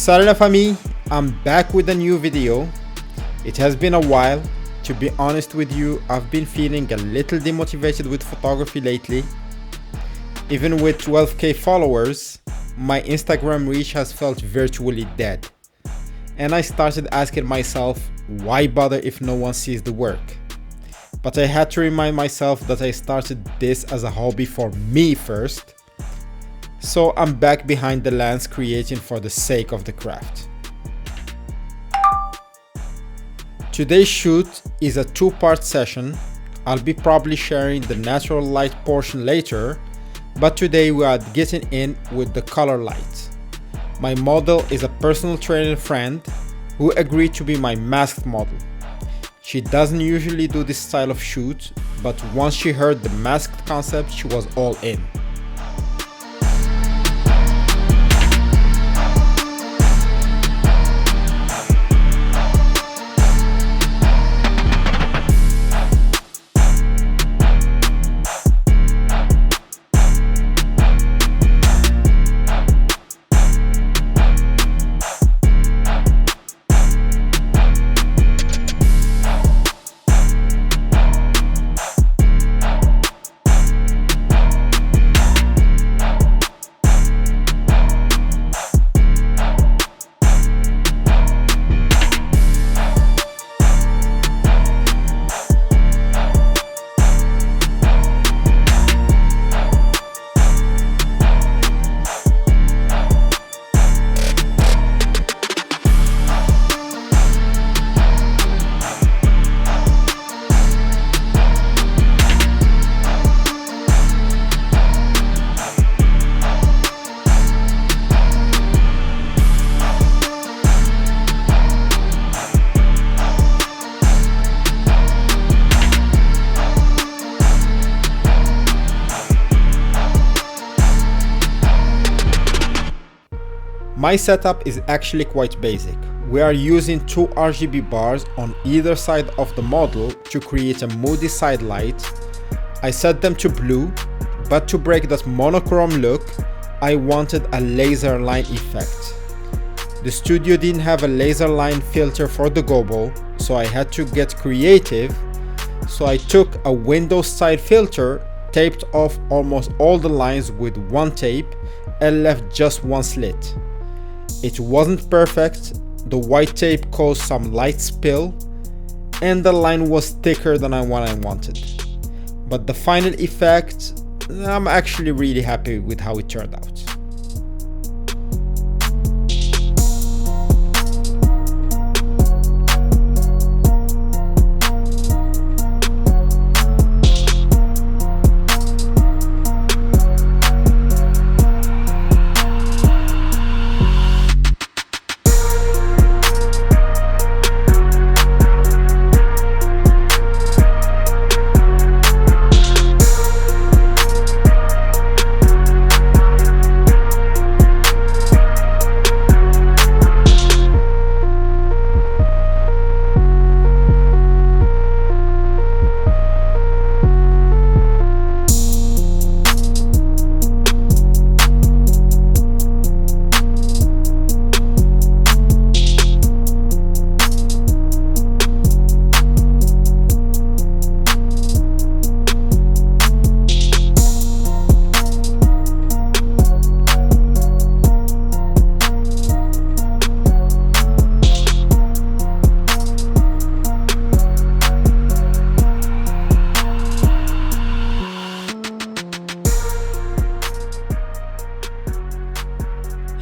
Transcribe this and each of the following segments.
Salut la famille, I'm back with a new video. It has been a while. To be honest with you, I've been feeling a little demotivated with photography lately. Even with 12k followers, my Instagram reach has felt virtually dead. And I started asking myself, why bother if no one sees the work? But I had to remind myself that I started this as a hobby for me first. So I'm back behind the lens creating for the sake of the craft. Today's shoot is a two-part session. I'll be probably sharing the natural light portion later, but today we are getting in with the color light. My model is a personal trainer friend who agreed to be my masked model. She doesn't usually do this style of shoot, but once she heard the masked concept, she was all in. My setup is actually quite basic. We are using two RGB bars on either side of the model to create a moody side light. I set them to blue, but to break that monochrome look, I wanted a laser line effect. The studio didn't have a laser line filter for the gobo, so I had to get creative. So I took a Windows side filter, taped off almost all the lines with one tape, and left just one slit. It wasn't perfect, the white tape caused some light spill, and the line was thicker than what I wanted. But the final effect, I'm actually really happy with how it turned out.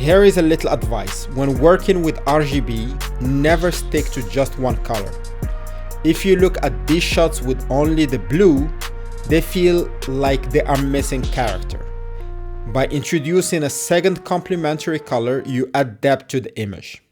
Here is a little advice. When working with RGB, never stick to just one color. If you look at these shots with only the blue, they feel like they are missing character. By introducing a second complementary color, you add depth to the image.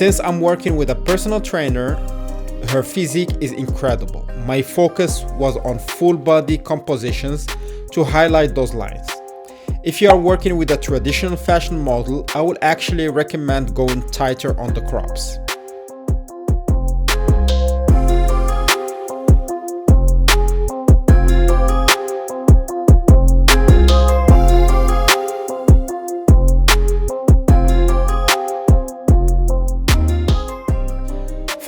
Since I'm working with a personal trainer, her physique is incredible. My focus was on full body compositions to highlight those lines. If you are working with a traditional fashion model, I would actually recommend going tighter on the crops.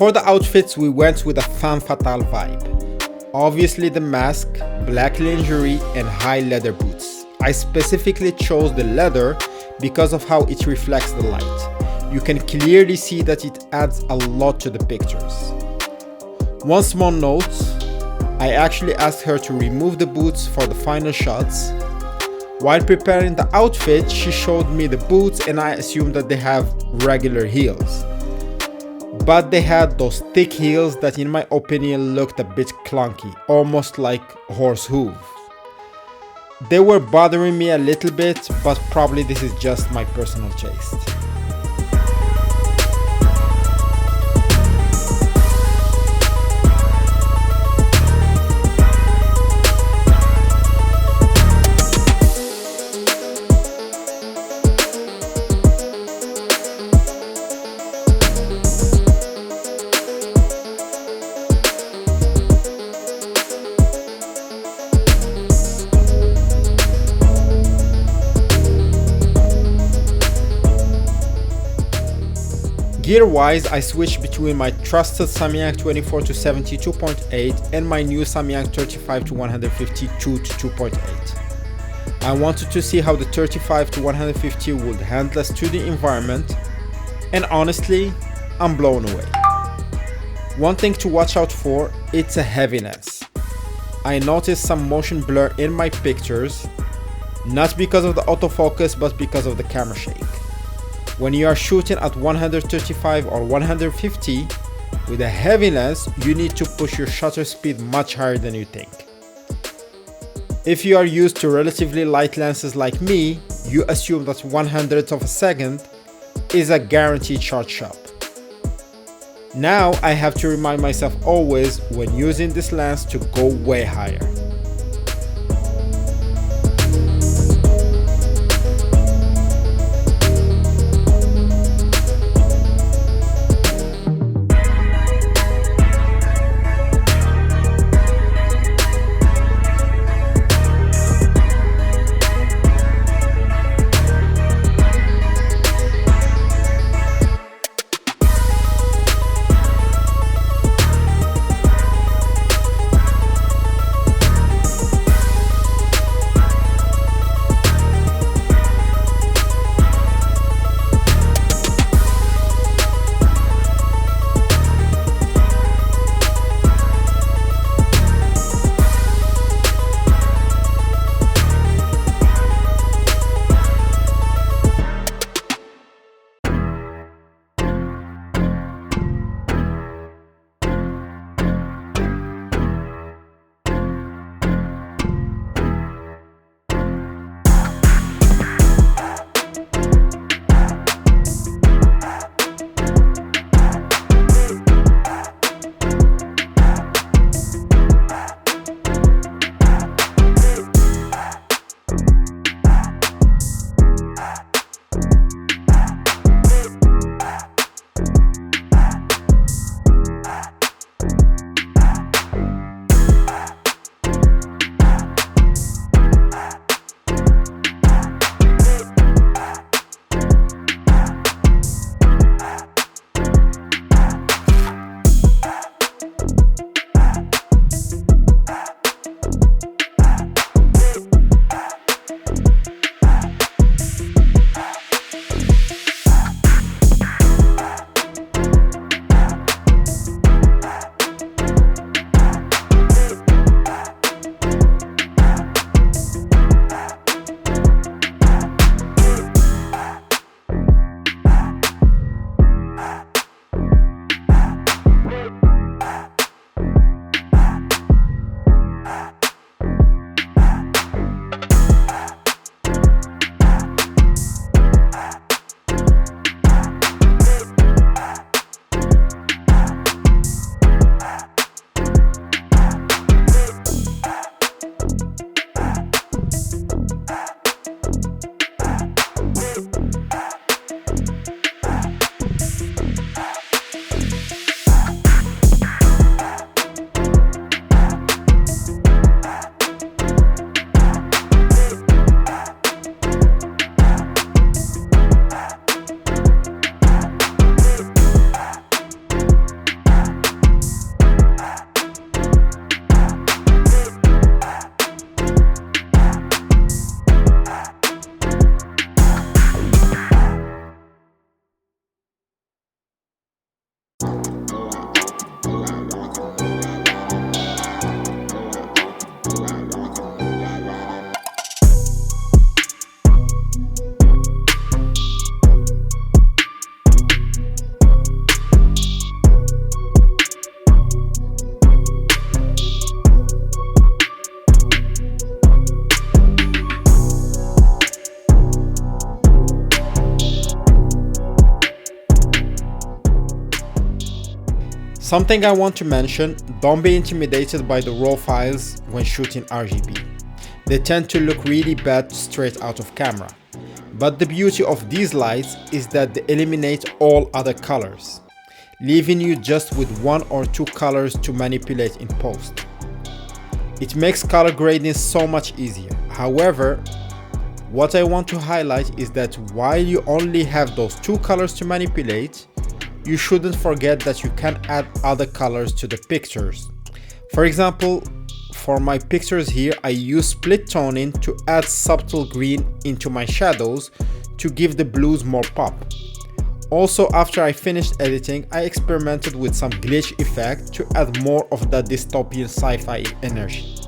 For the outfits, we went with a Femme Fatale vibe. Obviously the mask, black lingerie, and high leather boots. I specifically chose the leather because of how it reflects the light. You can clearly see that it adds a lot to the pictures. One small note, I actually asked her to remove the boots for the final shots. While preparing the outfit, she showed me the boots and I assumed that they have regular heels. But they had those thick heels that in my opinion looked a bit clunky, almost like horse hooves. They were bothering me a little bit, but probably this is just my personal taste. Gear-wise, I switched between my trusted Samyang 24 to 72.8 and my new Samyang 35 to 150 to 2.8. I wanted to see how the 35 to 150 would handle a student environment, and honestly, I'm blown away. One thing to watch out for, it's a heavy lens. I noticed some motion blur in my pictures, not because of the autofocus but because of the camera shake. When you are shooting at 135 or 150 with a heavy lens, you need to push your shutter speed much higher than you think. If you are used to relatively light lenses like me, you assume that 100th of a second is a guaranteed shot stop. Now I have to remind myself always when using this lens to go way higher. Something I want to mention, don't be intimidated by the raw files when shooting RGB. They tend to look really bad straight out of camera. But the beauty of these lights is that they eliminate all other colors, leaving you just with 1 or 2 colors to manipulate in post. It makes color grading so much easier. However, what I want to highlight is that while you only have those 2 colors to manipulate, you shouldn't forget that you can add other colors to the pictures. For example, for my pictures here, I use split toning to add subtle green into my shadows to give the blues more pop. Also, after I finished editing, I experimented with some glitch effect to add more of that dystopian sci-fi energy.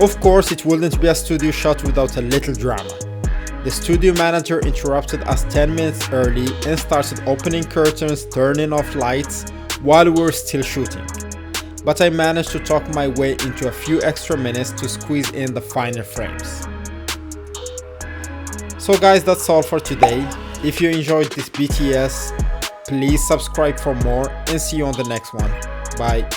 Of course, it wouldn't be a studio shot without a little drama. The studio manager interrupted us 10 minutes early and started opening curtains, turning off lights while we were still shooting. But I managed to talk my way into a few extra minutes to squeeze in the final frames. So guys, that's all for today. If you enjoyed this BTS, please subscribe for more and see you on the next one. Bye.